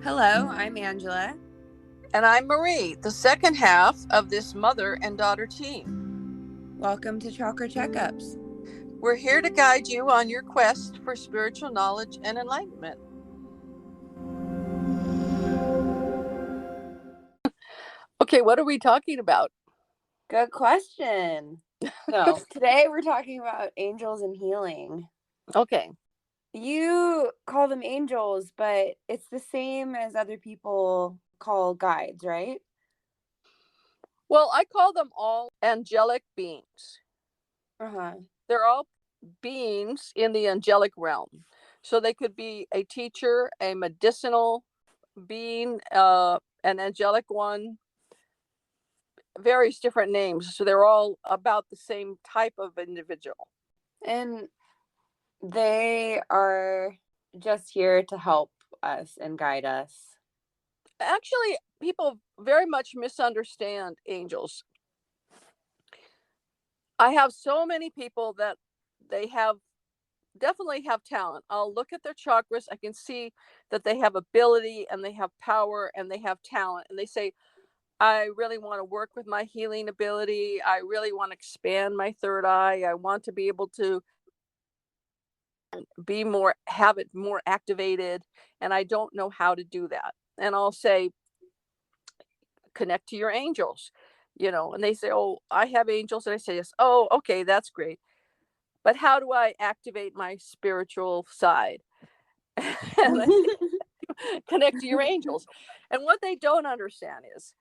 Hello, I'm Angela. And I'm Marie, the second half of this mother and daughter team. Welcome to Chakra Checkups. We're here to guide you on your quest for spiritual knowledge and enlightenment. Okay, what are we talking about? Good question. So today we're talking about angels and healing. Okay. You call them angels, but it's the same as other people call guides, right? Well, I call them all angelic beings. They're all beings in the angelic realm. So they could be a teacher, a medicinal being, an angelic one, various different names. So they're all about the same type of individual. And they are just here to help us and guide us. Actually, people very much misunderstand angels. I have so many people that they definitely have talent. I'll look at their chakras. I can see that they have ability and they have power and they have talent. And they say, I really want to work with my healing ability. I really want to expand my third eye. I want to be able to have it more activated. And I don't know how to do that. And I'll say, connect to your angels, and they say, oh, I have angels. And I say, yes. Oh, okay, that's great. But how do I activate my spiritual side? And I say, connect to your angels. And what they don't understand is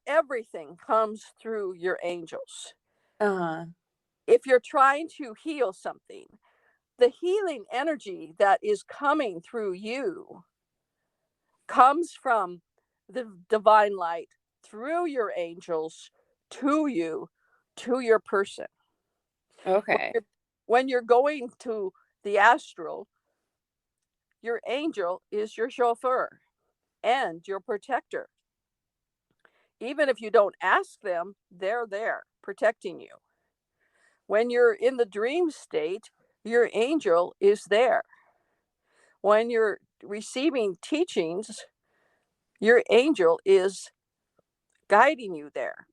everything comes through your angels. If you're trying to heal something, the healing energy that is coming through you comes from the divine light through your angels to you, to your person. Okay. When you're going to the astral, your angel is your chauffeur and your protector. Even if you don't ask them, they're there protecting you. When you're in the dream state, your angel is there. When you're receiving teachings, your angel is guiding you there.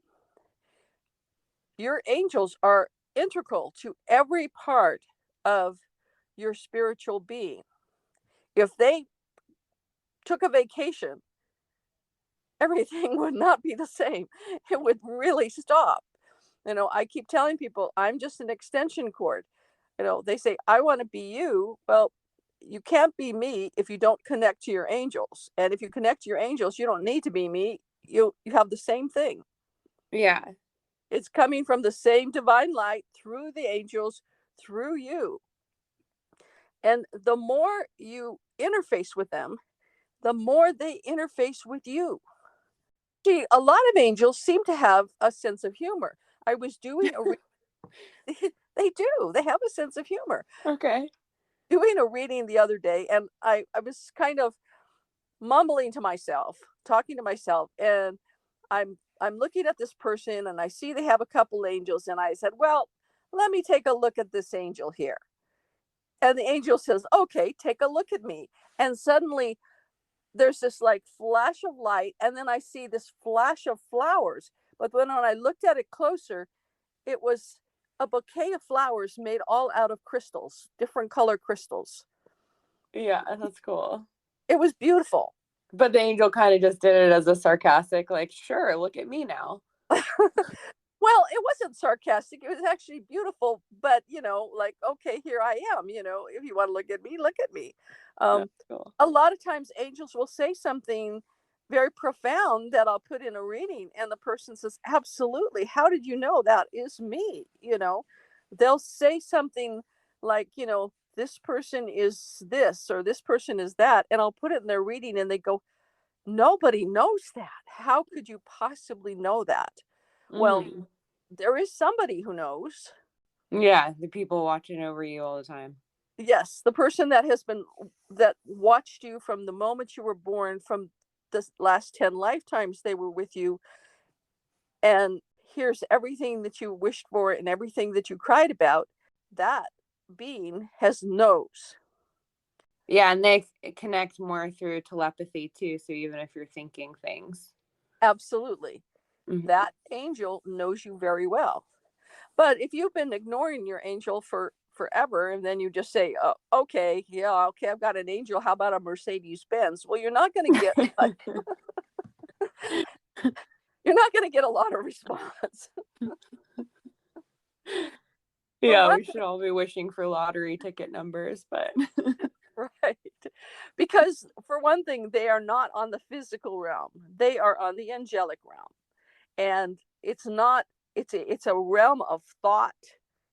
Your angels are integral to every part of your spiritual being. If they took a vacation, everything would not be the same. It would really stop. I keep telling people I'm just an extension cord. They say, I want to be you. Well, you can't be me if you don't connect to your angels. And if you connect to your angels, you don't need to be me. You have the same thing. Yeah. It's coming from the same divine light through the angels, through you. And the more you interface with them, the more they interface with you. See, a lot of angels seem to have a sense of humor. I was doing they do. They have a sense of humor. Okay. Doing a reading the other day, and I was kind of mumbling to myself, talking to myself, and I'm looking at this person and I see they have a couple angels, and I said, well, let me take a look at this angel here. And the angel says, okay, take a look at me. And suddenly there's this like flash of light, and then I see this flash of flowers. But when I looked at it closer, it was a bouquet of flowers made all out of crystals, different color crystals. Yeah, that's cool. It was beautiful. But the angel kind of just did it as a sarcastic, like, sure, look at me now. Well, it wasn't sarcastic. It was actually beautiful. But, like, okay, here I am. If you want to look at me, look at me. Cool. A lot of times angels will say something very profound that I'll put in a reading. And the person says, absolutely. How did you know that is me? They'll say something like, this person is this or this person is that. And I'll put it in their reading and they go, nobody knows that. How could you possibly know that? Well, there is somebody who knows. Yeah, the people watching over you all the time. Yes, the person that watched you from the moment you were born, from the last 10 lifetimes they were with you, and here's everything that you wished for and everything that you cried about. That being has knows. Yeah, and they connect more through telepathy too, so even if you're thinking things. Absolutely. Mhm. That angel knows you very well. But if you've been ignoring your angel for forever and then you just say, oh, okay, yeah, okay, I've got an angel. How about a Mercedes Benz? Well, you're not going to get a lot of response. For Yeah, one we should all be wishing for lottery ticket numbers, but right. Because for one thing, they are not on the physical realm. They are on the angelic realm. And it's not it's a realm of thought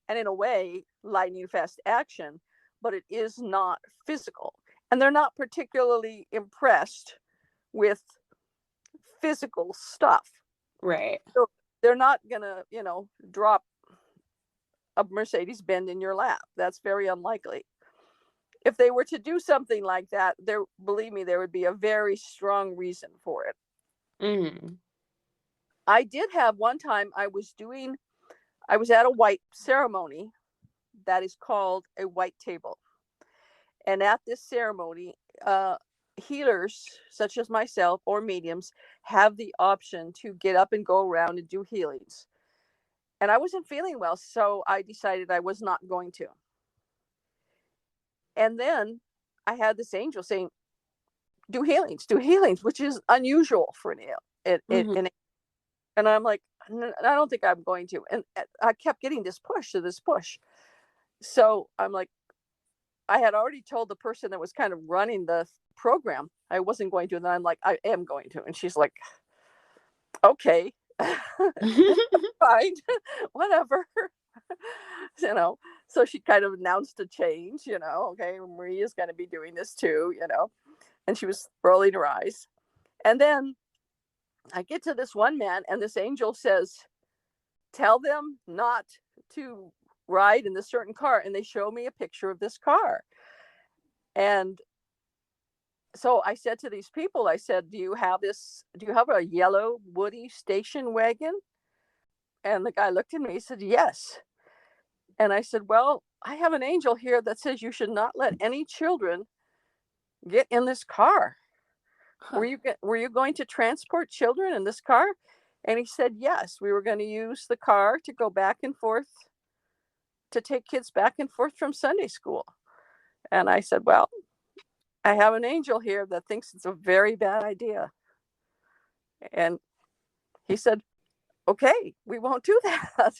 and in a way lightning fast action, but it is not physical. And they're not particularly impressed with physical stuff. right. So they're not going to, drop a Mercedes Benz in your lap. That's very unlikely. If they were to do something like that, there believe me, there would be a very strong reason for it. Mhm. I did have one time I was at a white ceremony that is called a white table. And at this ceremony, healers such as myself or mediums have the option to get up and go around and do healings. And I wasn't feeling well, so I decided I was not going to. And then I had this angel saying, do healings, which is unusual for an Mhm. and I'm like, I don't think I'm going to. And I kept getting this push to this push. So I'm like, I had already told the person that was kind of running the program I wasn't going to. And then I'm like, I am going to. And she's like, okay, fine, whatever. you know, so she kind of announced a change, okay, Maria's going to be doing this too, and she was rolling her eyes. And then I get to this one man, and this angel says, tell them not to ride in this certain car. And they show me a picture of this car. And so I said to these people, I said, do you have a yellow woody station wagon? And the guy looked at me, he said, yes. And I said, well, I have an angel here that says you should not let any children get in this car. Huh. Were you going to transport children in this car? And he said, yes, we were going to use the car to go back and forth, to take kids back and forth from Sunday school. And I said, well, I have an angel here that thinks it's a very bad idea. And he said, okay, we won't do that.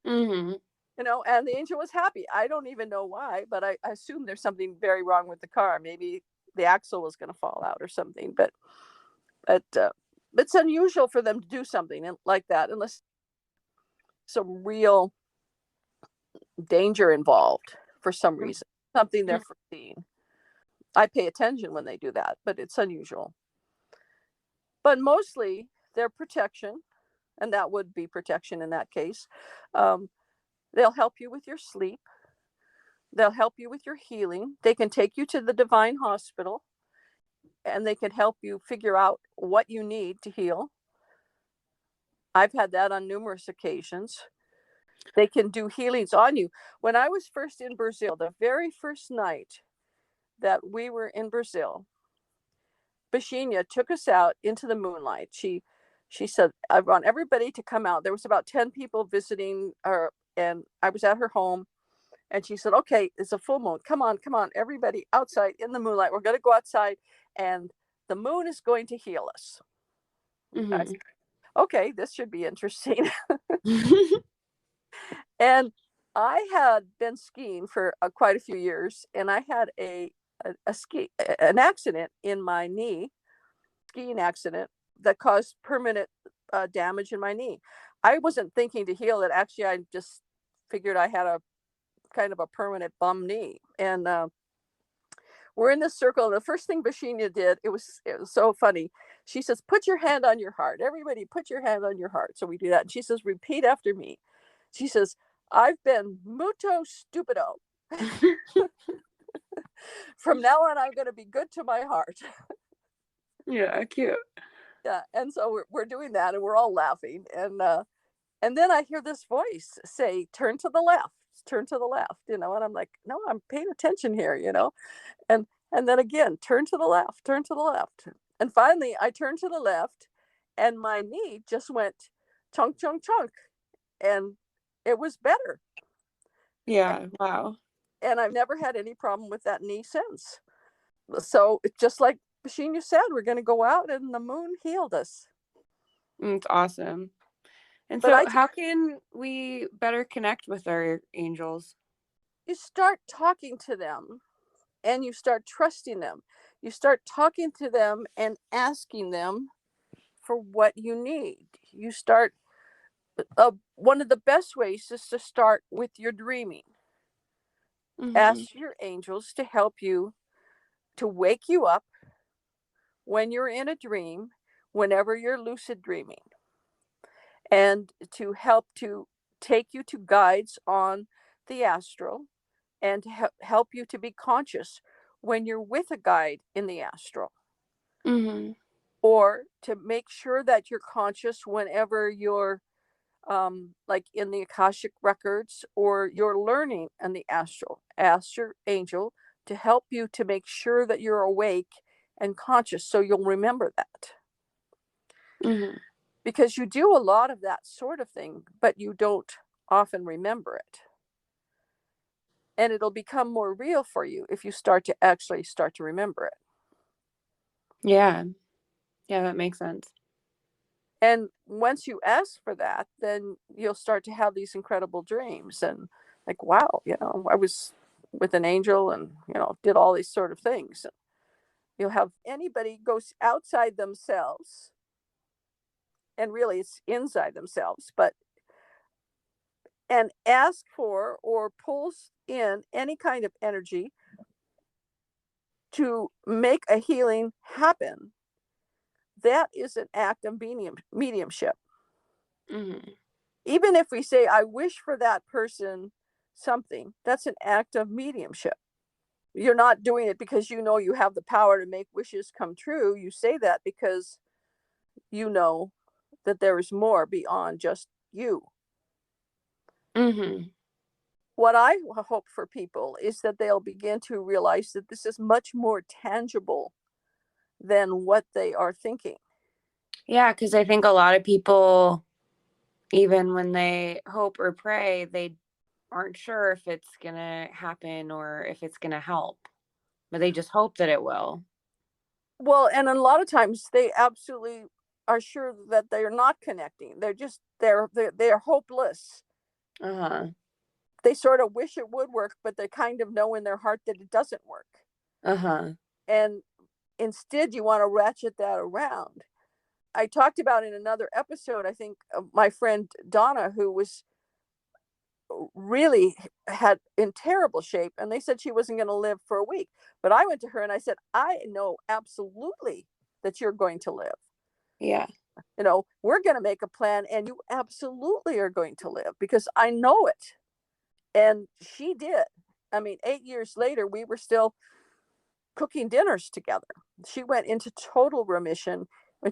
Mhm. And the angel was happy. I don't even know why, but I assume there's something very wrong with the car. Maybe the axle was going to fall out or something. But it's unusual for them to do something like that unless some real danger involved for some reason, something they're foreseeing. I pay attention when they do that, but it's unusual. But mostly their protection, and that would be protection in that case. Um, they'll help you with your sleep. They'll help you with your healing. They can take you to the divine hospital and they can help you figure out what you need to heal. I've had that on numerous occasions. They can do healings on you. When I was first in Brazil, the very first night that we were in Brazil, Bashinya took us out into the moonlight. She said, I want everybody to come out. There was about 10 people visiting her, and I was at her home. And she said, okay, it's a full moon. Come on, everybody outside in the moonlight. We're going to go outside, and the moon is going to heal us. I said, Mhm. okay, this should be interesting. And I had been skiing for quite a few years, and I had an accident in my knee, skiing accident that caused permanent damage in my knee. I wasn't thinking to heal it. Actually, I just figured I had a kind of a permanent bum knee. And we're in this circle. And the first thing Bashinya did, it was so funny. She says, put your hand on your heart. Everybody put your hand on your heart. So we do that. And she says, repeat after me. She says, I've been mucho stupido. From now on, I'm going to be good to my heart. Yeah, cute. Yeah. And so we're doing that and we're all laughing. And then I hear this voice say, turn to the left, turn to the left, and I'm like, no, I'm paying attention here. And And then again, turn to the left, turn to the left. And finally, I turned to the left, and my knee just went chunk, chunk, chunk. And it was better. Yeah. Wow. And I've never had any problem with that knee since. So, just like Machine, you said, we're going to go out, and the moon healed us. It's awesome. And But so, how can we better connect with our angels? you start talking to them and you start trusting them. You start talking to them and asking them for what you need. You start, one of the best ways is to start with your dreaming. Mm-hmm. Ask your angels to help you, to wake you up when you're in a dream, whenever you're lucid dreaming, and to help to take you to guides on the astral, and to help you to be conscious when you're with a guide in the astral, Mm-hmm. or to make sure that you're conscious whenever you're like in the Akashic records, or you're learning in the astral. Ask your angel to help you to make sure that you're awake and conscious, so you'll remember that. Mm-hmm. Because you do a lot of that sort of thing, but you don't often remember it. And it'll become more real for you if you start to remember it. Yeah. Yeah, that makes sense. And once you ask for that, then you'll start to have these incredible dreams, and like, wow, I was with an angel, and did all these sort of things. You'll have anybody goes outside themselves, and really it's inside themselves, but and ask for or pulls in any kind of energy to make a healing happen. That is an act of mediumship. Mm-hmm. Even if we say, I wish for that person something, that's an act of mediumship. You're not doing it because you have the power to make wishes come true. You say that because you know that there is more beyond just you. Mm-hmm. What I hope for people is that they'll begin to realize that this is much more tangible than what they are thinking. Yeah, because I think a lot of people, even when they hope or pray, they aren't sure if it's gonna happen or if it's gonna help, but they just hope that it will. Well, and a lot of times they absolutely are sure that they're not connecting. They're hopeless. Uh-huh. They sort of wish it would work, but they kind of know in their heart that it doesn't work. Uh-huh. And instead, you want to ratchet that around. I talked about in another episode, I think, my friend Donna, who was really had in terrible shape, and they said she wasn't going to live for a week. But I went to her and I said, I know absolutely that you're going to live. Yeah. We're going to make a plan, and you absolutely are going to live, because I know it. And she did. I mean, 8 years later, we were still cooking dinners together. She went into total remission. When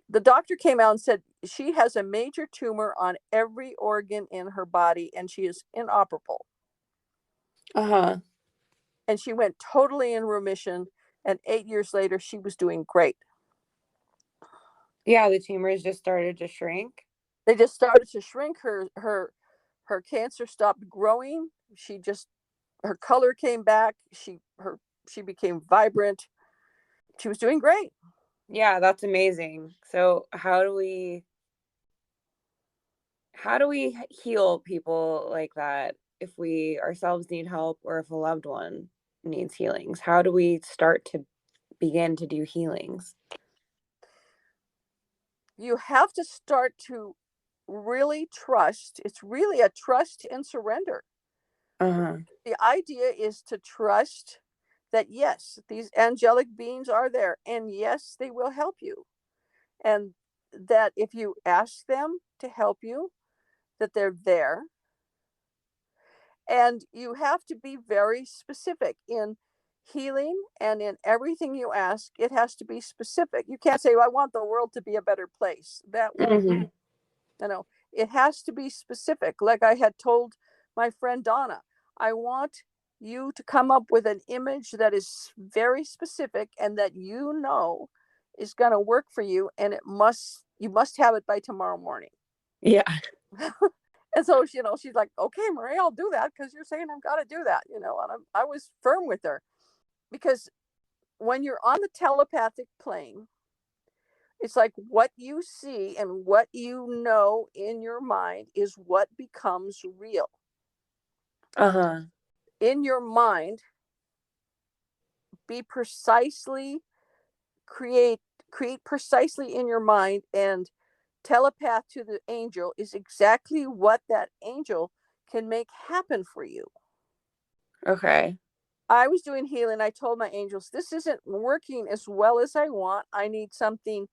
the doctor came out and said she has a major tumor on every organ in her body, and she is inoperable. Uh-huh. And she went totally in remission, and 8 years later she was doing great. Yeah, the tumors just started to shrink. They just started to shrink. Her cancer stopped growing. Her color came back. She became vibrant. She was doing great. Yeah, that's amazing. So how do we heal people like that if we ourselves need help or if a loved one needs healings? How do we start to begin to do healings? You have to start to really trust. It's really a trust and surrender. Uh-huh. The idea is to trust that, yes, these angelic beings are there, and yes, they will help you. And that if you ask them to help you, that they're there. And you have to be very specific in healing, and in everything you ask, it has to be specific. You can't say, well, I want the world to be a better place. That won't, Mm-hmm. it has to be specific. Like I had told my friend Donna, I want you to come up with an image that is very specific and that is going to work for you, and you must have it by tomorrow morning. Yeah. And so, she's like, okay, Marie, I'll do that because you're saying I've got to do that, and I was firm with her, because when you're on the telepathic plane, it's like what you see and what you know in your mind is what becomes real. Uh-huh. In your mind, be precisely create precisely in your mind, and telepath to the angel is exactly what that angel can make happen for you. Okay. I was doing healing. I told my angels, this isn't working as well as I want. I need something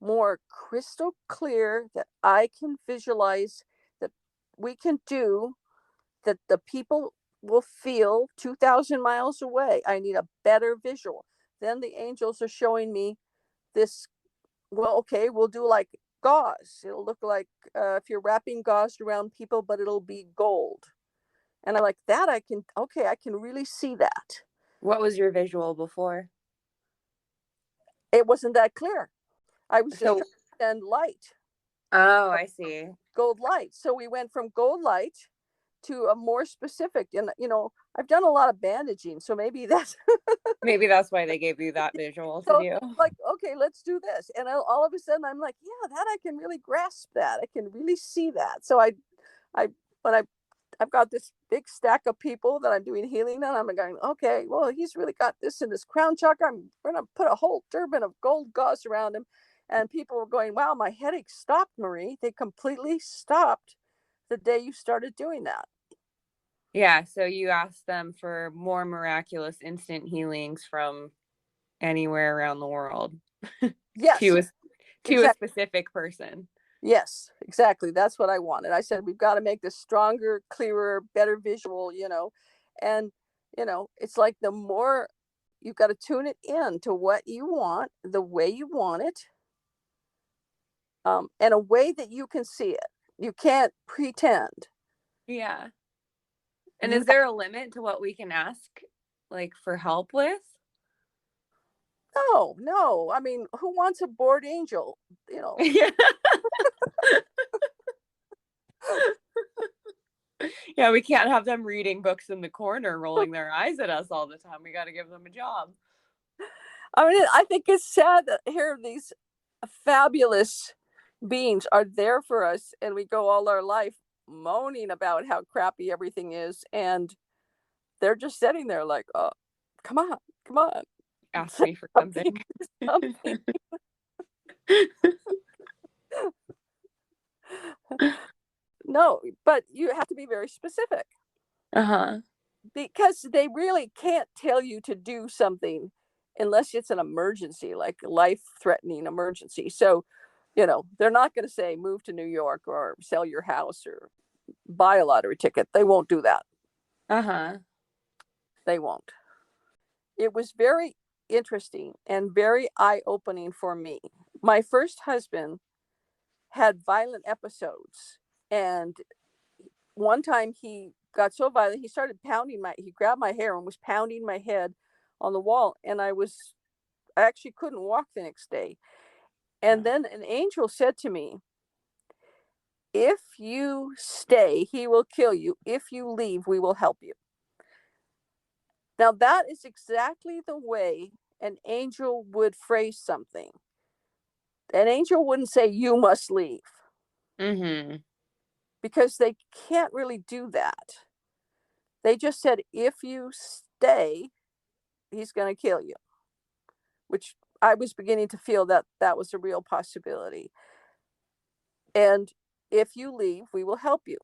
more crystal clear that I can visualize, that we can do, that the people will feel 2,000 miles away. I need a better visual. Then the angels are showing me this. Well, okay, we'll do like gauze. It'll look like if you're wrapping gauze around people, but it'll be gold. And I'm like, that I can really see that. What was your visual before? It wasn't that clear. I was just So, trying to send light, oh, I see. gold light. So we went from gold light to a more specific. And, I've done a lot of bandaging. So maybe that's Maybe that's why they gave you that visual to so, do. like, okay, let's do this. And all of a sudden I'm like, yeah, that I can really grasp that. I can really see that. So I, when I've got this big stack of people that I'm doing healing on. I'm going, okay, well, he's really got this in his crown chakra. I'm going to put a whole turban of gold gauze around him. And people were going, wow, my headache stopped, Marie. They completely stopped the day you started doing that. Yeah, so you asked them for more miraculous instant healings from anywhere around the world Yes, to a to a exactly. specific person. Yes, exactly. That's what I wanted. I said, we've got to make this stronger, clearer, better visual, and, it's like the more you've got to tune it in to what you want, the way you want it, and a way that you can see it. You can't pretend. Yeah. And You is there a limit to what we can ask, like, for help with? No, no. I mean, who wants a bored angel? You know, Yeah. Yeah, we can't have them reading books in the corner, rolling their eyes at us all the time. We got to give them a job. I mean, I think it's sad that here these fabulous beings are there for us, and we go all our life moaning about how crappy everything is, and they're just sitting there like, oh, come on, come on, Ask say me for something, something. something. No, but you have to be very specific, Uh-huh. because they really can't tell you to do something unless it's an emergency, like life threatening emergency. So, they're not going to say move to New York or sell your house or buy a lottery ticket. They won't do that. Uh-huh. They won't. It was very interesting and very eye opening for me. My first husband had violent episodes, and one time he got so violent, he grabbed my hair and was pounding my head on the wall. And I actually couldn't walk the next day. And Wow. then an angel said to me, if you stay, he will kill you. If you leave, we will help you. Now, that is exactly the way an angel would phrase something. An angel wouldn't say, you must leave, Mm-hmm. because they can't really do that. They just said, if you stay, he's going to kill you, which I was beginning to feel that that was a real possibility. And if you leave, we will help you.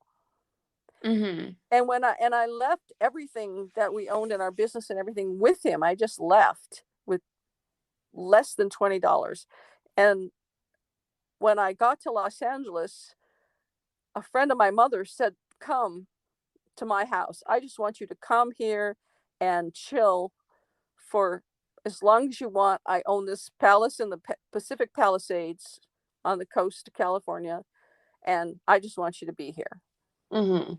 Mm-hmm. And I left everything that we owned in our business and everything with him. I just left with less than $20. And when I got to Los Angeles, a friend of my mother said, come to my house. I just want you to come here and chill for as long as you want. I own this palace in the Pacific Palisades on the coast of California, and I just want you to be here. Mm-hmm.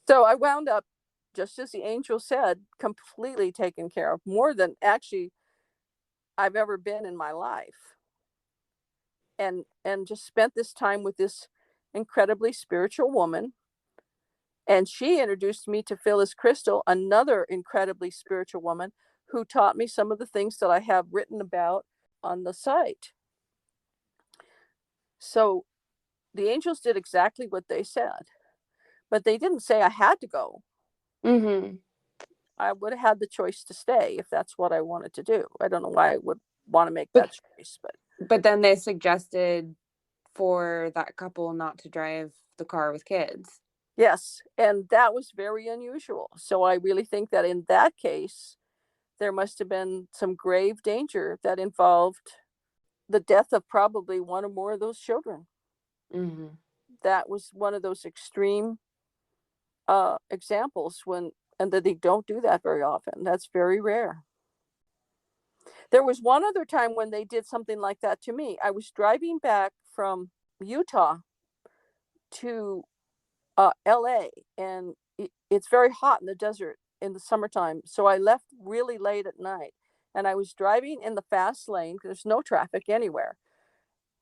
So I wound up just as the angel said, completely taken care of, more than actually I've ever been in my life. And just spent this time with this incredibly spiritual woman, and she introduced me to Phyllis Crystal, another incredibly spiritual woman who taught me some of the things that I have written about on the site. So the angels did exactly what they said, but they didn't say I had to go. Mhm. I would have had the choice to stay if that's what I wanted to do. I don't know why I would want to make But that choice, but then they suggested for that couple not to drive the car with kids. yes, and that was very unusual. So I really think that in that case, there must have been some grave danger that involved the death of probably one or more of those children. Mhm. That was one of those extreme examples when, and that they don't do that very often. That's very rare. There was one other time when they did something like that to me. I was driving back from Utah to LA, and it's very hot in the desert in the summertime. So I left really late at night, and I was driving in the fast lane. There's no traffic anywhere,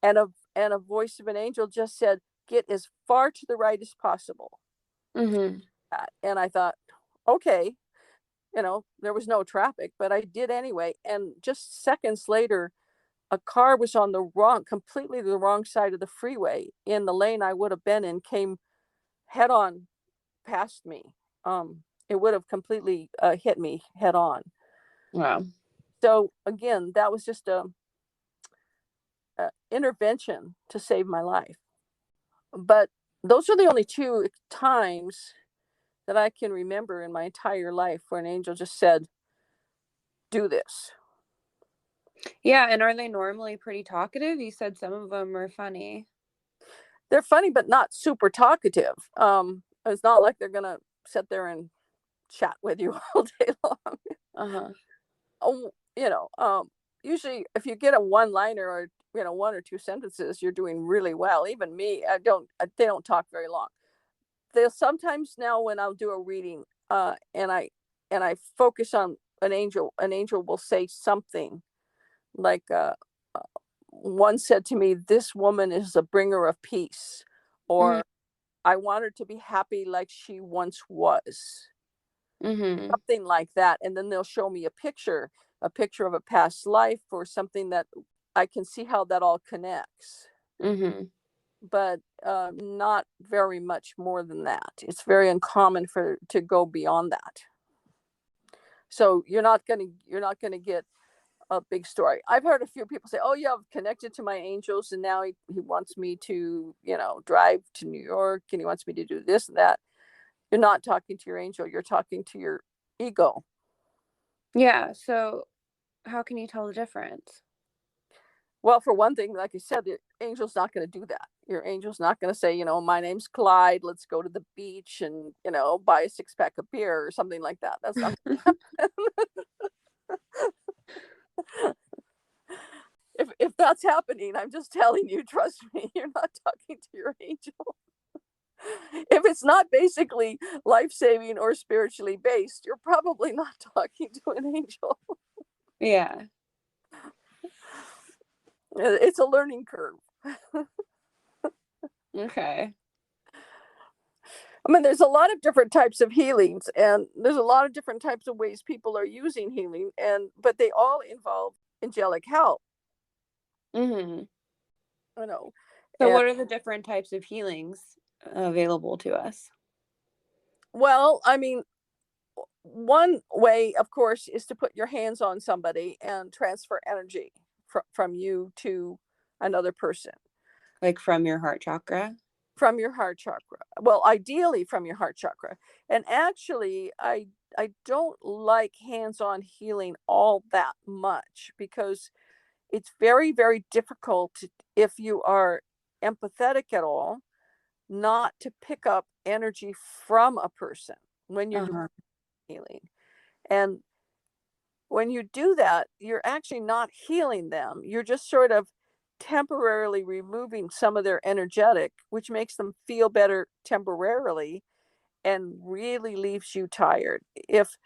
and a voice of an angel just said, "Get as far to the right as possible." Mhm. And I thought, okay, there was no traffic, but I did anyway. And just seconds later, a car was on the wrong, completely the wrong side of the freeway in the lane I would have been in, came head on past me. It would have completely hit me head on. Wow. So again, that was just a intervention to save my life. But those are the only two times that I can remember in my entire life where an angel just said, "Do this." Yeah, and are they normally pretty talkative? You said some of them are funny. They're funny, but not super talkative. It's not like they're gonna sit there and chat with you all day long. Uh-huh. Oh, usually if you get a one liner or one or two sentences, you're doing really well. Even me, they don't talk very long. They'll sometimes, now when I'll do a reading, and I focus on an angel will say something like, uh, one said to me, "This woman is a bringer of peace," Mhm. or "I want her to be happy like she once was." Mhm. Something like that, and then they'll show me a picture of a past life or something that I can see how that all connects, Mhm. but not very much more than that. It's very uncommon for to go beyond that. So you're not gonna get a big story. I've heard a few people say, "Oh yeah, I've connected to my angels, and now he wants me to drive to New York, and he wants me to do this and that." You're not talking to your angel. You're talking to your ego. Yeah, so how can you tell the difference? Well, for one thing, like I said, the angel's not going to do that. Your angel's not going to say, "My name's Clyde. Let's go to the beach and, buy a six pack of beer," or something like that. That's not. If that's happening, I'm just telling you, trust me, you're not talking to your angel. If it's not basically life saving or spiritually based, you're probably not talking to an angel. Yeah. It's a learning curve. Okay. I mean, there's a lot of different types of healings, and there's a lot of different types of ways people are using healing, but they all involve angelic help, Mhm. you know. So And what are the different types of healings available to us? well, I mean, one way, of course, is to put your hands on somebody and transfer energy from you to another person, Like from your heart chakra? from your heart chakra. Well, ideally from your heart chakra. And actually, I don't like hands-on healing all that much because it's very, very difficult if you are empathetic at all, not to pick up energy from a person when you're doing Uh-huh. healing. And when you do that, you're actually not healing them. You're just sort of temporarily removing some of their energetic, which makes them feel better temporarily. and really leaves you tired. If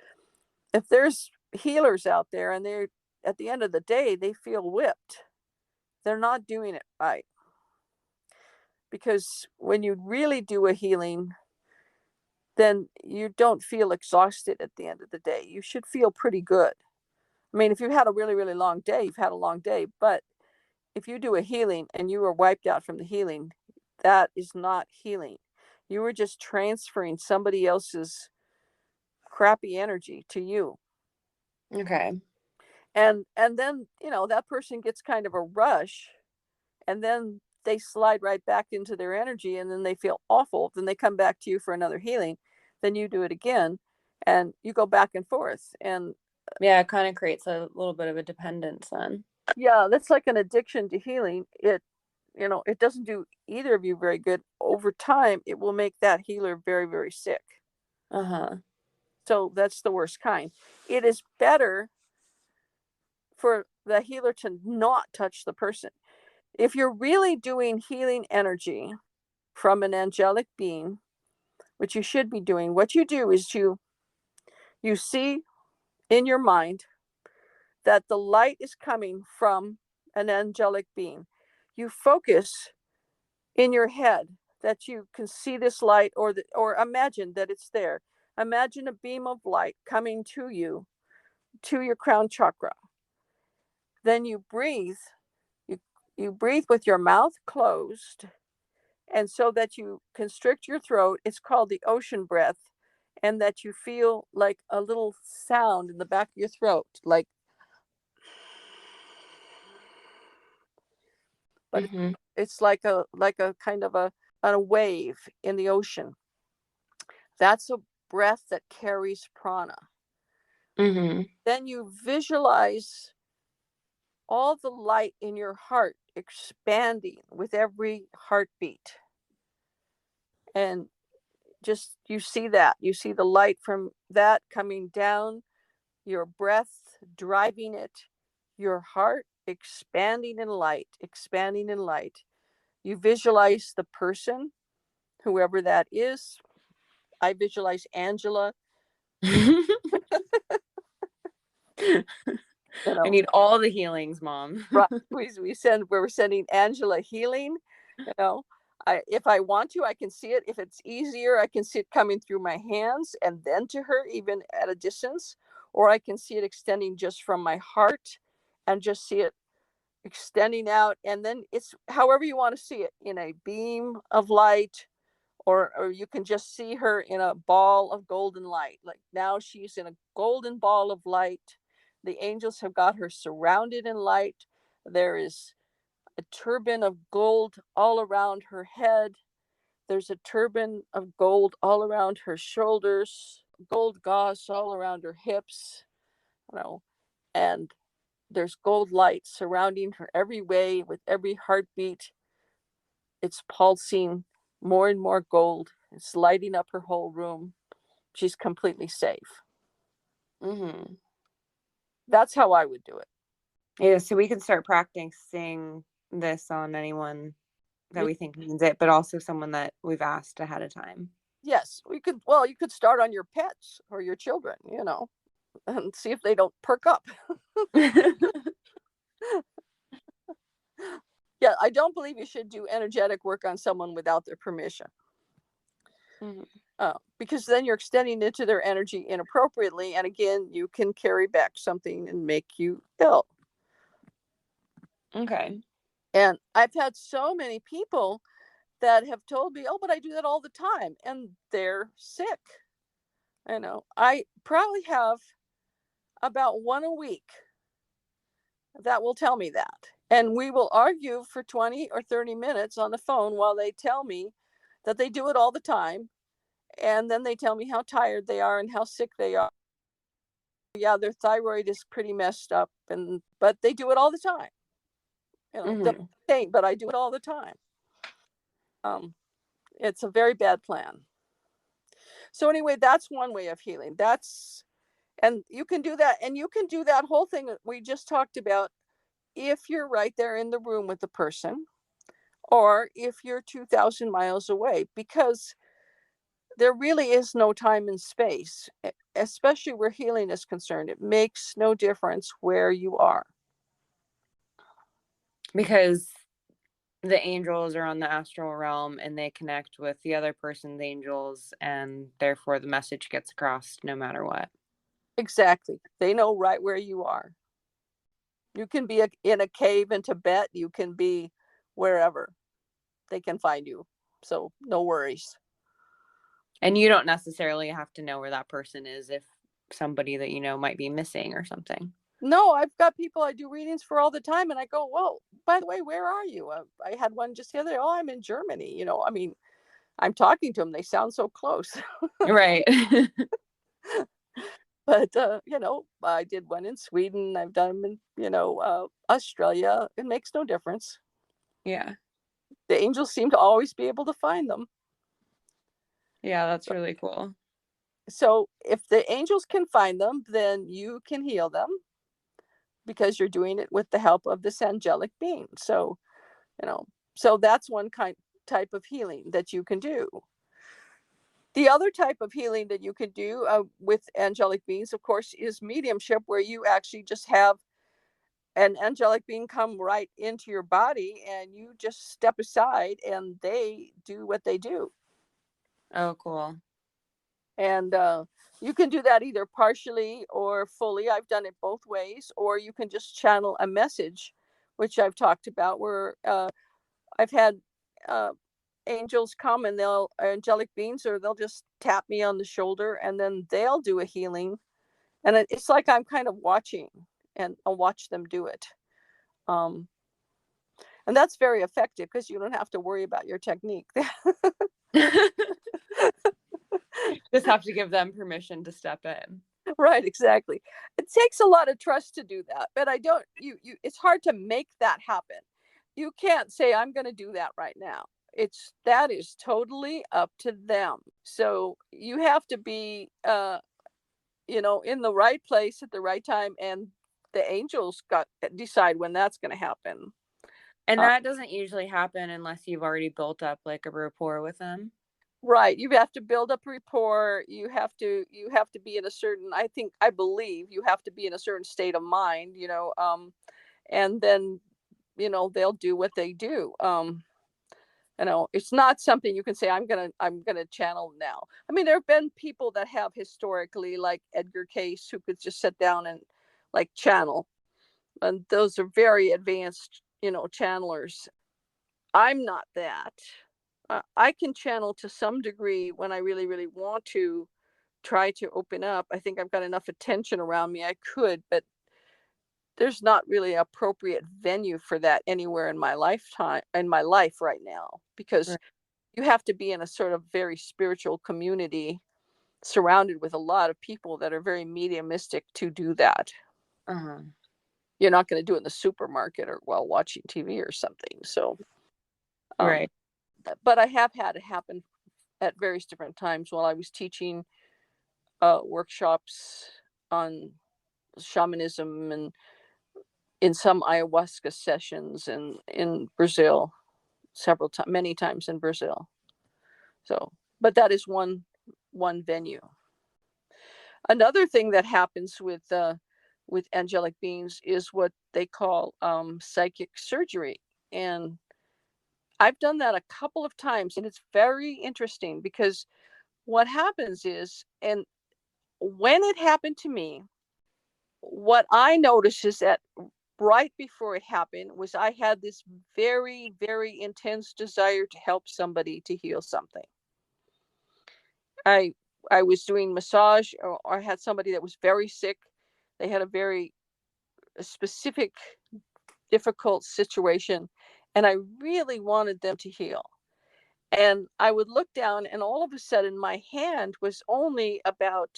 there's healers out there and they're at the end of the day they feel whipped, they're not doing it right. Because when you really do a healing, then you don't feel exhausted at the end of the day. You should feel pretty good. I mean, if you've had a really, really long day, you've had a long day. But if you do a healing and you are wiped out from the healing, that is not healing. You were just transferring somebody else's crappy energy to you. Okay. And then, that person gets kind of a rush, and then they slide right back into their energy, and then they feel awful. Then they come back to you for another healing. Then you do it again, and you go back and forth. And Yeah, it kind of creates a little bit of a dependence then. yeah, that's like an addiction to healing. It doesn't do either of you very good. Over time, it will make that healer very, very sick. Uh-huh. So that's the worst kind. It is better for the healer to not touch the person. If you're really doing healing energy from an angelic being, which you should be doing, what you do is you see in your mind that the light is coming from an angelic being. You focus in your head that you can see this light, or imagine that it's there. Imagine a beam of light coming to you, to your crown chakra. Then you breathe. You breathe with your mouth closed, and so that you constrict your throat. It's called the ocean breath, and that you feel like a little sound in the back of your throat, like, but Mm-hmm. it's like a kind of a wave in the ocean. That's a breath that carries prana. Mm-hmm. Then you visualize all the light in your heart expanding with every heartbeat. And just you see that. You see the light from that coming down, your breath driving it, your heart expanding in light, expanding in light. You visualize the person, whoever that is. I visualize Angela, you I know, need all the healings, mom. right. We're sending Angela healing, you know. If I want to, I can see it. If it's easier, I can see it coming through my hands and then to her, even at a distance, or I can see it extending just from my heart and just see it extending out. And then it's however you want to see it, in a beam of light, or you can just see her in a ball of golden light. Like now she's in a golden ball of light. The angels have got her surrounded in light. There is a turban of gold all around her head. There's a turban of gold all around her shoulders, gold gauze all around her hips, you know, and there's gold light surrounding her every way. With every heartbeat, it's pulsing more and more gold. It's lighting up her whole room. She's completely safe. Mm-hmm. That's how I would do it. Yeah, so we can start practicing this on anyone that We, we think needs it, but also someone that we've asked ahead of time. yes, we could. Well, you could start on your pets or your children, and see if they don't perk up. Yeah, I don't believe you should do energetic work on someone without their permission. Mm-hmm. Because then you're extending into their energy inappropriately, and again, you can carry back something and make you ill. Okay. And I've had so many people that have told me, "Oh, but I do that all the time," and they're sick. I probably have about one a week that will tell me that. And we will argue for 20 or 30 minutes on the phone while they tell me that they do it all the time. And then they tell me how tired they are and how sick they are. Yeah, their thyroid is pretty messed up, but they do it all the time. The Mm-hmm. thing, but I do it all the time. Um, it's a very bad plan. So anyway, that's one way of healing. And you can do that, and you can do that whole thing that we just talked about if you're right there in the room with the person, or if you're 2,000 miles away, because there really is no time and space, especially where healing is concerned. It makes no difference where you are. Because the angels are on the astral realm and they connect with the other person's angels, and therefore the message gets across no matter what. Exactly. They know right where you are. You can be in a cave in Tibet, you can be wherever. They can find you. So no worries. And you don't necessarily have to know where that person is if somebody that you know might be missing or something. No, I've got people I do readings for all the time, and I go, "Well, by the way, where are you?" I had one just the other day. "Oh, I'm in Germany." I mean, I'm talking to them. They sound so close. Right. But I did one in Sweden. I've done them in Australia. It makes no difference. Yeah. The angels seem to always be able to find them. Yeah, that's really cool. So if the angels can find them, then you can heal them because you're doing it with the help of this angelic being. So you know, so that's one type of healing that you can do. The other type of healing that you can do with angelic beings, of course, is mediumship, where you actually just have an angelic being come right into your body and you just step aside and they do what they do. Oh, cool. And you can do that either partially or fully. I've done it both ways, or you can just channel a message, which I've talked about, where I've had uh, angels come and they'll angelic beings, or they'll just tap me on the shoulder and then they'll do a healing, and it's like I'm kind of watching, and I'll watch them do it. um and that's very effective because you don't have to worry about your technique. Just have to give them permission to step in. Right, exactly. It takes a lot of trust to do that, but I don't you it's hard to make that happen. You can't say I'm going to do that right now. It's that is totally up to them. So you have to be in the right place at the right time, and the angels got decide when that's going to happen. And uh, that doesn't usually happen unless you've already built up like a rapport with them. right, you have to build up rapport. You have to be in a certain, I believe you have to be in a certain state of mind, and then they'll do what they do. It's not something you can say I'm gonna channel now. I mean, there have been people that have historically, like Edgar Case, who could just sit down and like channel, and those are very advanced, channelers. I'm not that. I can channel to some degree when I really, really want to try to open up. I think I've got enough attention around me. I could, but there's not really an appropriate venue for that anywhere in my life right now, because Right. you have to be in a sort of very spiritual community surrounded with a lot of people that are very mediumistic to do that. Uh-huh. You're not going to do it in the supermarket or while watching TV or something. So, um, Right. but I have had it happen at various different times while I was teaching workshops on shamanism, and in some ayahuasca sessions in Brazil, many times in Brazil. So, but that is one venue. Another thing that happens with angelic beings is what they call psychic surgery, and I've done that a couple of times, and it's very interesting because what happens is, and when it happened to me, what I noticed is that right before it happened was I had this very, very intense desire to help somebody to heal something. I I was doing massage, or I had somebody that was very sick. They had a very specific, difficult situation, and I really wanted them to heal. And I would look down, and all of a sudden, my hand was only about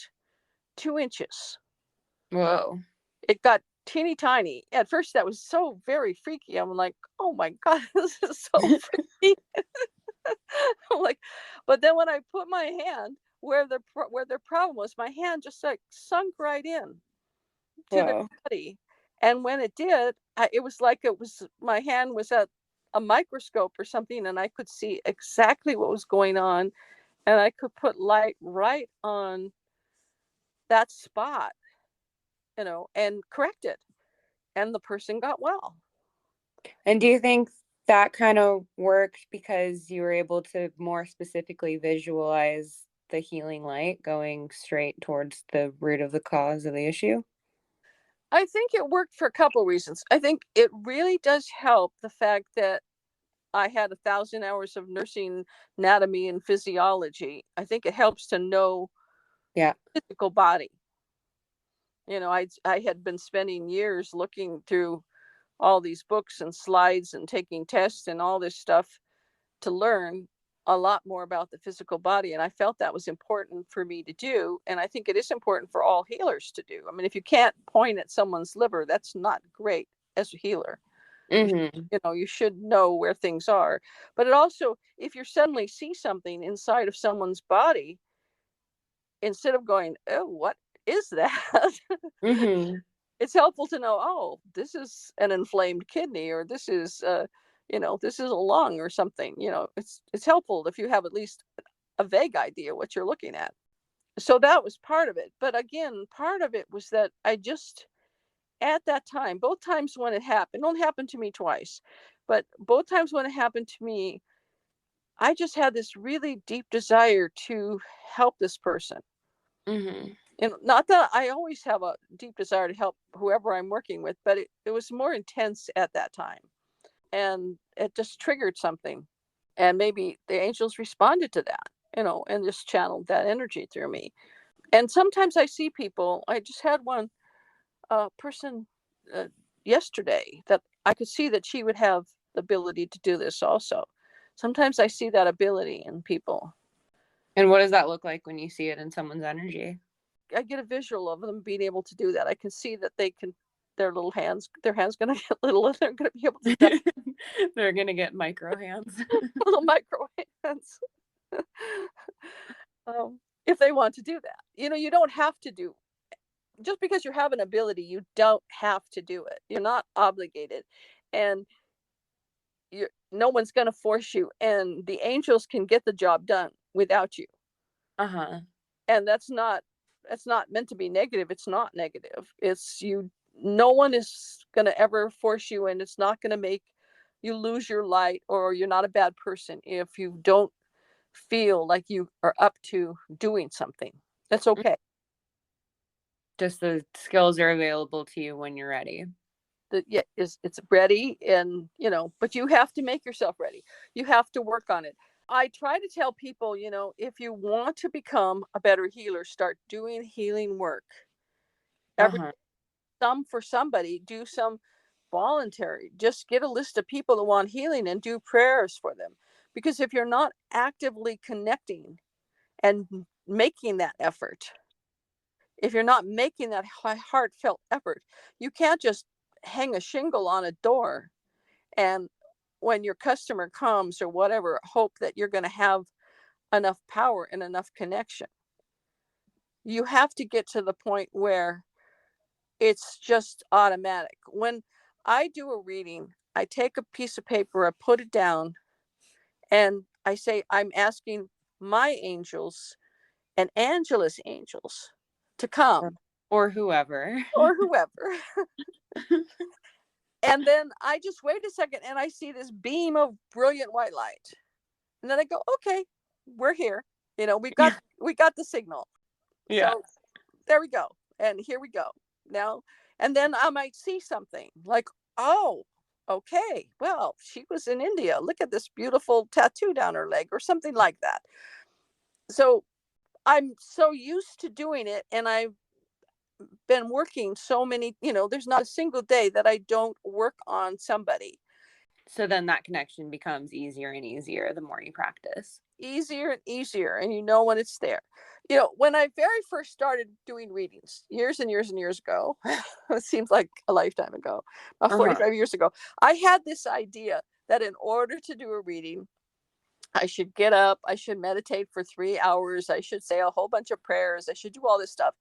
2 inches. Whoa. It got teeny tiny. At first, that was so very freaky. I'm like, oh my God, this is so freaky. I'm like, but then when I put my hand where the problem was, my hand just like sunk right in to their Whoa. body. And when it did, it was like my hand was at a microscope or something, and I could see exactly what was going on. and I could put light right on that spot, and correct it. And the person got well. And do you think that kind of worked because you were able to more specifically visualize the healing light going straight towards the root of the cause of the issue? I think it worked for a couple reasons. I think it really does help the fact that I had 1,000 hours of nursing anatomy and physiology. I think it helps to know Yeah. physical body. I had been spending years looking through all these books and slides and taking tests and all this stuff to learn a lot more about the physical body, and I felt that was important for me to do, and I think it is important for all healers to do. I mean, if you can't point at someone's liver, that's not great as a healer. You Mhm. you should know where things are. But it also, if you suddenly see something inside of someone's body, instead of going, "Oh, what is that?" Mhm. It's helpful to know, "Oh, this is an inflamed kidney, or this is a lung or something." It's helpful if you have at least a vague idea what you're looking at. So that was part of it. But again, part of it was that I just, at that time, both times when it happened, it only happened to me twice, but both times when it happened to me, I just had this really deep desire to help this person. Mhm. And not that I always have a deep desire to help whoever I'm working with, but it was more intense at that time. And it just triggered something. And maybe the angels responded to that, and just channeled that energy through me. And sometimes I see people, I just had one person uh, yesterday that I could see that she would have the ability to do this also. Sometimes I see that ability in people. And what does that look like when you see it in someone's energy? I get a visual of them being able to do that. I can see that they can, their hands going to get little, and they're going to be able to touch They're gonna get micro hands. little micro hands. If they want to do that, you don't have to do, just because you have an ability, you don't have to do it. You're not obligated, and no one's going to force you. And the angels can get the job done without you. Uh-huh. And that's not meant to be negative. It's not negative. It's you. No one is going to ever force you, and it's not going to make you lose your light, or you're not a bad person if you don't feel like you are up to doing something. That's okay. Just the skills are available to you when you're ready. That, yeah, is it's ready, and but you have to make yourself ready. You have to work on it. I try to tell people, if you want to become a better healer, start doing healing work every, Uh-huh. some for somebody, do some voluntary, just get a list of people that want healing and do prayers for them. Because if you're not actively connecting and making that effort, if you're not making that heartfelt effort, you can't just hang a shingle on a door and, when your customer comes or whatever, hope that you're going to have enough power and enough connection. You have to get to the point where it's just automatic. When I do a reading, I take a piece of paper, I put it down, and I say, I'm asking my angels and Angela's angels to Or, come, or whoever. or whoever. And then I just wait a second and I see this beam of brilliant white light. And then I go, okay, we're here. We got Yeah. we got the signal. Yeah. So there we go. And here we go. Now, and then I might see something like, oh, okay, well, she was in India. Look at this beautiful tattoo down her leg, or something like that. So I'm so used to doing it, and I've been working so many, there's not a single day that I don't work on somebody. So then that connection becomes easier and easier the more you practice. Easier and easier, and when it's there. When I very first started doing readings years and years and years ago, it seems like a lifetime ago, about Uh-huh. 45 years ago, I had this idea that in order to do a reading, I should get up, I should meditate for 3 hours, I should say a whole bunch of prayers, I should do all this stuff.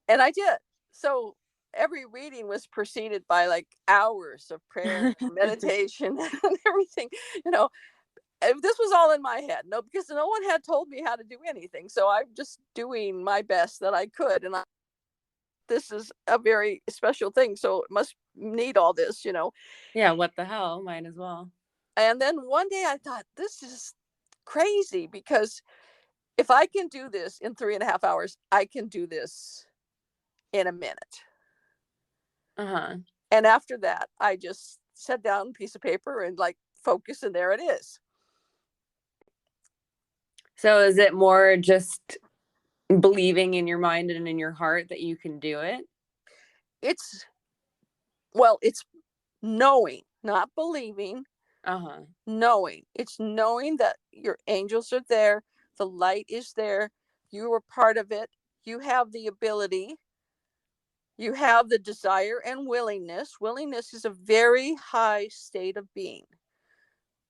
And I did. So every reading was preceded by like hours of prayer and meditation and everything, you know if this was all in my head. No, because no one had told me how to do anything. So I'm just doing my best that I could. And this is a very special thing. So it must need all this, you know. Yeah, what the hell? Might as well. And then one day I thought, this is crazy, because if I can do this in 3.5 hours, I can do this in a minute. Uh-huh. And after that, I just set down a piece of paper and like focus, and there it is. So is it more just believing in your mind and in your heart that you can do it? It's, well, it's knowing, not believing, Uh-huh. knowing. It's knowing that your angels are there, the light is there, you are part of it, you have the ability, you have the desire and willingness. Willingness is a very high state of being.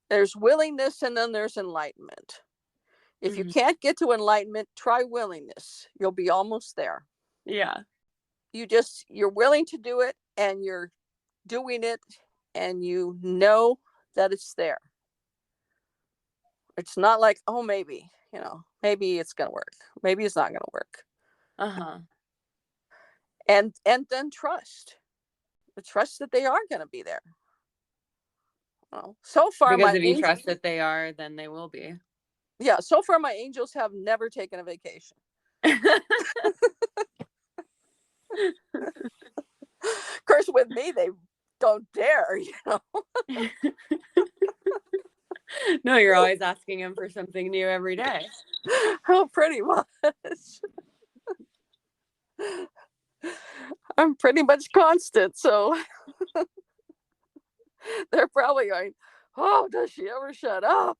There's willingness and then there's enlightenment. If you Mhm. can't get to enlightenment, try willingness. You'll be almost there. Yeah. You're willing to do it, and you're doing it, and you know that it's there. It's not like, oh, maybe, maybe it's going to work. Maybe it's not going to work. Uh-huh. And then trust. Trust that they are going to be there. Well, so far Because my if you angels, trust that they are, then they will be. yeah, so far my angels have never taken a vacation. Of course, with me, they don't dare, No, you're always asking him for something new every day. Oh, pretty much. I'm pretty much constant, so they're probably going, oh, does she ever shut up?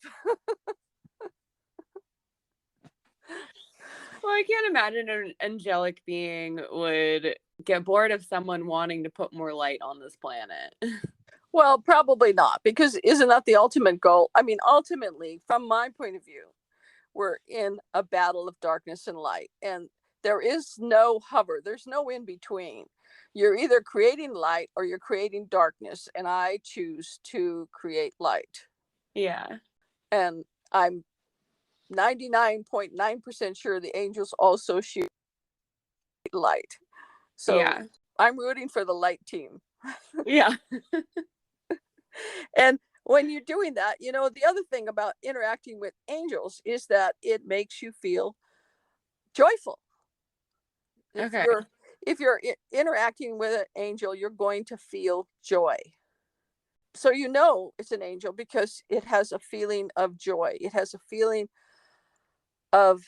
Well, I can't imagine an angelic being would get bored of someone wanting to put more light on this planet. Well, probably not, because isn't that the ultimate goal? I mean, ultimately, from my point of view, we're in a battle of darkness and light, and there is no hover, there's no in between. You're either creating light or you're creating darkness, and I choose to create light. Yeah. And I'm 99.9% sure the angels also shoot light. So Yeah. I'm rooting for the light team. Yeah. And when you're doing that, the other thing about interacting with angels is that it makes you feel joyful. If Okay. you're if you're interacting with an angel, you're going to feel joy. So it's an angel because it has a feeling of joy. It has a feeling of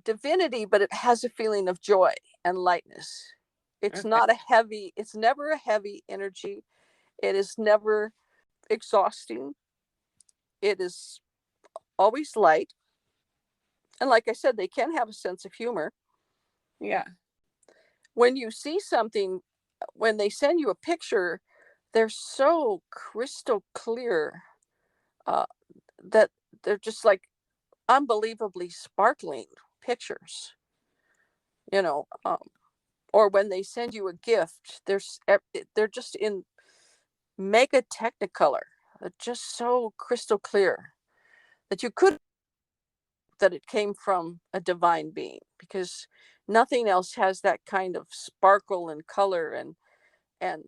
divinity, but it has a feeling of joy and lightness. Okay. It's never a heavy energy. It is never exhausting. It is always light. And like I said, they can have a sense of humor. Yeah. When you see something, when they send you a picture, they're so crystal clear, uh, that they're just like unbelievably sparkling pictures, you know. Or when they send you a gift, they're just in mega technicolor, just so crystal clear that you could that it came from a divine being, because nothing else has that kind of sparkle and color and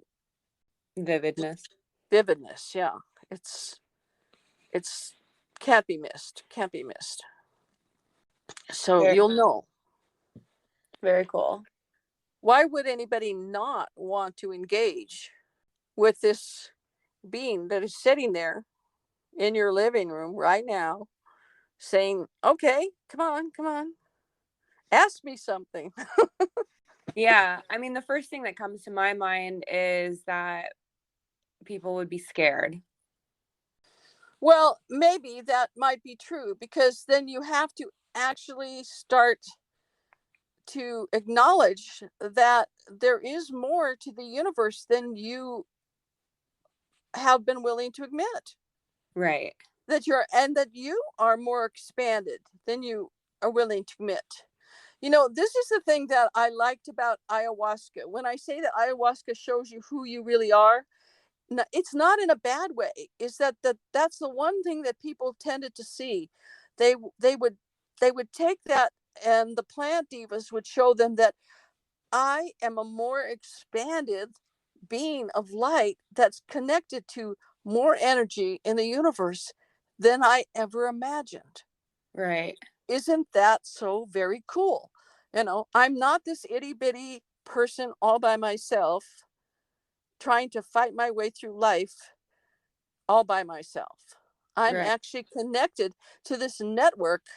Vividness. vividness. Yeah, it's can't be missed. Can't be missed. So Very, you'll know. very cool. Why would anybody not want to engage with this being that is sitting there in your living room right now, saying, "Okay, come on, ask me something." Yeah. I mean, the first thing that comes to my mind is that people would be scared. Well, maybe that might be true, because then you have to actually start to acknowledge that there is more to the universe than you have been willing to admit. Right. That you are more expanded than you are willing to admit. This is the thing that I liked about ayahuasca. When I say that ayahuasca shows you who you really are, it's not in a bad way. Is that's the one thing that people tended to see. They would take that, and the plant divas would show them that I am a more expanded being of light that's connected to more energy in the universe than I ever imagined. Right. Isn't that so very cool? I'm not this itty bitty person all by myself trying to fight my way through life all by myself. I'm Right. actually connected to this network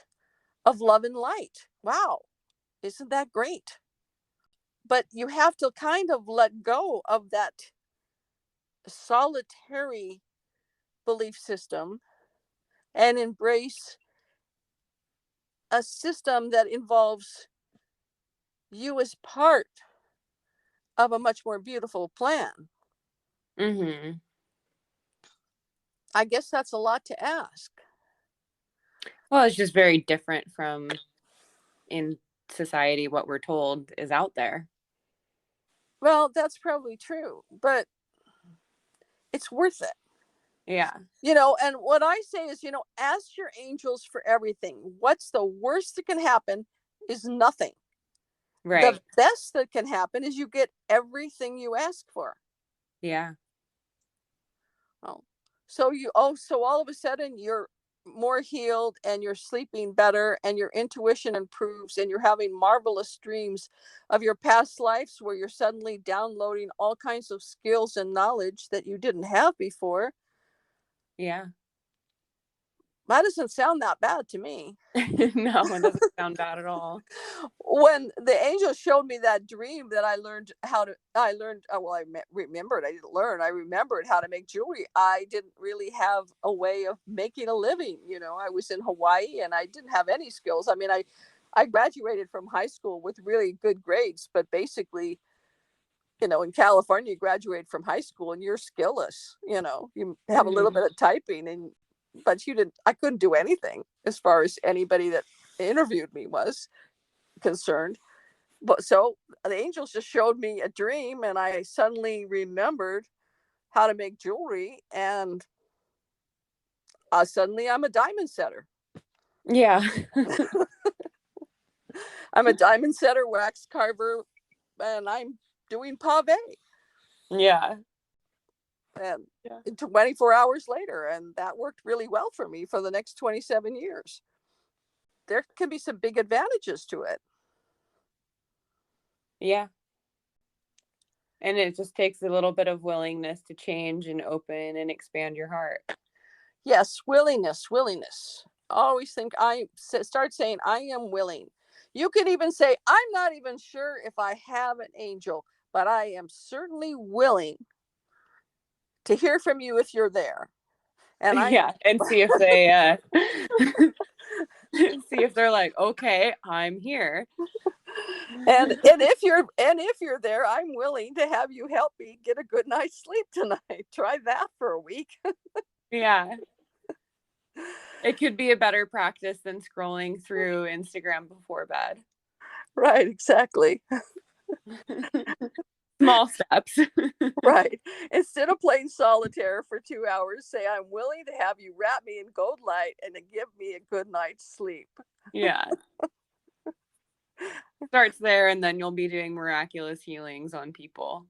of love and light. Wow, isn't that great? But you have to kind of let go of that solitary belief system and embrace a system that involves you as part of a much more beautiful plan. Mhm. I guess that's a lot to ask. Well, it's just very different from in society what we're told is out there. Well, that's probably true, but it's worth it. Yeah. And what I say is, ask your angels for everything. What's the worst that can happen is nothing. The Right. best that can happen is you get everything you ask for. Yeah. Oh, so all of a sudden you're more healed and you're sleeping better and your intuition improves and you're having marvelous dreams of your past lives where you're suddenly downloading all kinds of skills and knowledge that you didn't have before. Yeah. That doesn't sound that bad to me. No, it doesn't sound bad at all. When the angel showed me that dream, that I learned, well, remembered, I didn't learn, I remembered how to make jewelry. I didn't really have a way of making a living. I was in Hawaii and I didn't have any skills. I mean, I graduated from high school with really good grades, but basically, in California, you graduate from high school and you're skillless. You have a little Mhm. bit of typing, but I couldn't do anything as far as anybody that interviewed me was concerned. But so the angels just showed me a dream and I suddenly remembered how to make jewelry, and suddenly I'm a diamond setter. Yeah. I'm a diamond setter, wax carver, and I'm doing pave, Yeah. and Yeah. 24 hours later, and that worked really well for me for the next 27 years. There can be some big advantages to it. Yeah. And it just takes a little bit of willingness to change and open and expand your heart. Yes, willingness. Always think start saying I am willing. You can even say I'm not even sure if I have an angel, but I am certainly willing to hear from you if you're there. And I am Yeah, and see if they see if they're like, "Okay, I'm here." and if you're there, I'm willing to have you help me get a good night's sleep tonight. Try that for a week. Yeah. It could be a better practice than scrolling through Instagram before bed. Right, exactly. Small steps. Right. Instead of playing solitaire for 2 hours, say, I'm willing to have you wrap me in gold light and to give me a good night's sleep. Yeah. Starts there, and then you'll be doing miraculous healings on people.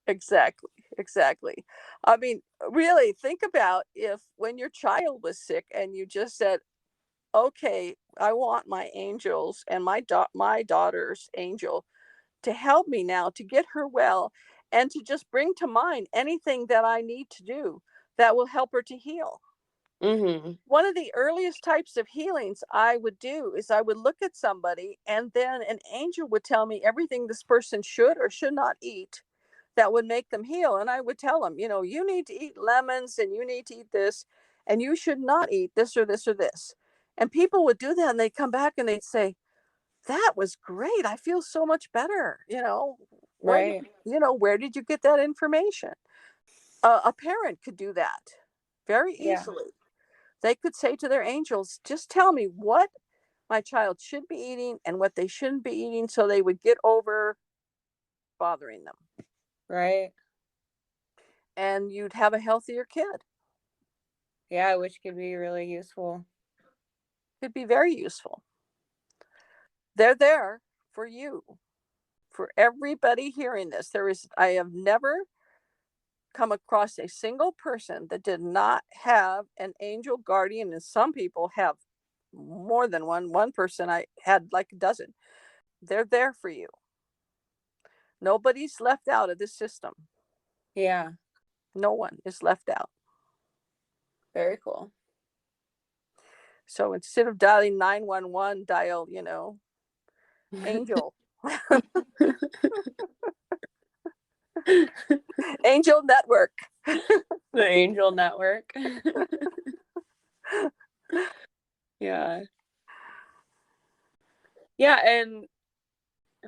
Exactly. Exactly. I mean, really think about if when your child was sick and you just said, okay, I want my angels and my daughter's angel to help me now to get her well and to just bring to mind anything that I need to do that will help her to heal. Mhm. One of the earliest types of healings I would do is I would look at somebody and then an angel would tell me everything this person should or should not eat that would make them heal. And I would tell them, you need to eat lemons and you need to eat this and you should not eat this or this or this. And people would do that and they'd come back and they'd say, that was great. I feel so much better. Right. Where did you get that information? A parent could do that very Yeah. easily. They could say to their angels, just tell me what my child should be eating and what they shouldn't be eating so they would get over bothering them. Right. and you'd have a healthier kid. Yeah, which could be really useful. It'd be very useful. They're there for you, for everybody hearing this. I have never come across a single person that did not have an angel guardian, and some people have more than one. One person, I had like a dozen. They're there for you. Nobody's left out of this system. Yeah, No one is left out. very cool. So instead of dialing 911, dial, angel. Angel network. The Angel Network. Yeah. Yeah, and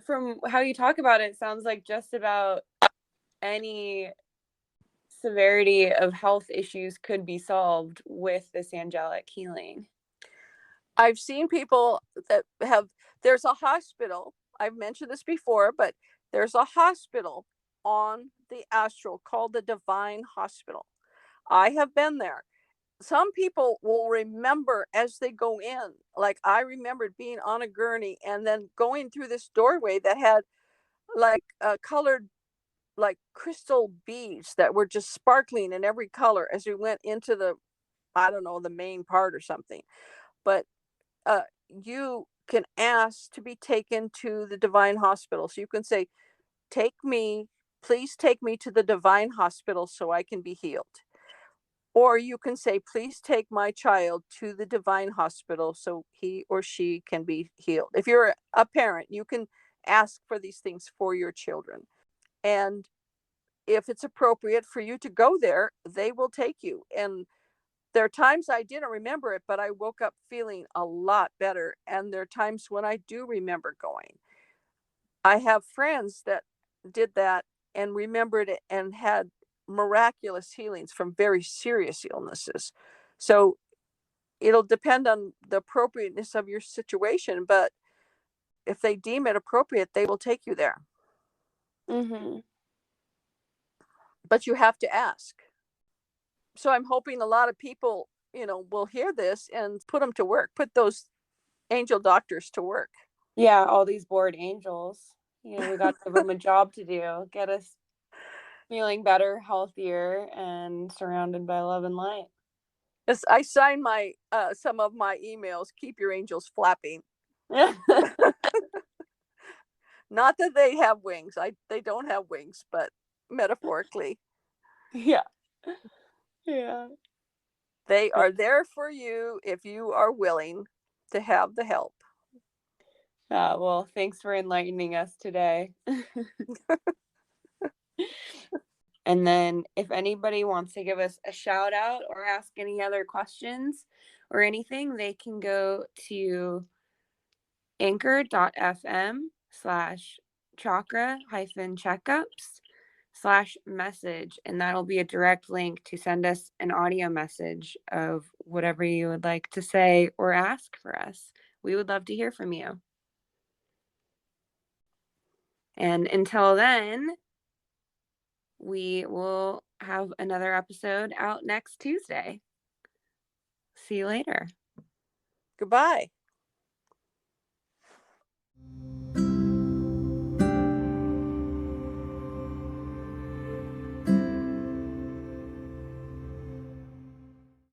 from how you talk about it, sounds like just about any severity of health issues could be solved with this angelic healing. I've seen people that there's a hospital. I've mentioned this before, but there's a hospital on the astral called the Divine Hospital. I have been there. Some people will remember as they go in. Like I remembered being on a gurney and then going through this doorway that had like colored like crystal beads that were just sparkling in every color as we went into the, I don't know, the main part or something. But you can ask to be taken to the Divine Hospital. So you can say, take me, please take me to the Divine Hospital so I can be healed. Or you can say, please take my child to the Divine Hospital so he or she can be healed. If you're a parent, you can ask for these things for your children. And if it's appropriate for you to go there, they will take you. And there are times I didn't remember it, but I woke up feeling a lot better. And there are times when I do remember going. I have friends that did that and remembered it and had miraculous healings from very serious illnesses. So it'll depend on the appropriateness of your situation, but if they deem it appropriate, they will take you there. Mm-hmm. But you have to ask. So I'm hoping a lot of people, will hear this and put them to work, put those angel doctors to work. Yeah, all these bored angels. We got to give them a job to do, get us feeling better, healthier, and surrounded by love and light. As I sign my some of my emails, keep your angels flapping. Not that they have wings. They don't have wings, but metaphorically. Yeah. Yeah. They are there for you if you are willing to have the help. Well, thanks for enlightening us today. And then if anybody wants to give us a shout out or ask any other questions or anything, they can go to anchor.fm/chakra-checkups/message. And that'll be a direct link to send us an audio message of whatever you would like to say or ask for us. We would love to hear from you. And until then, we will have another episode out next Tuesday. See you later. Goodbye.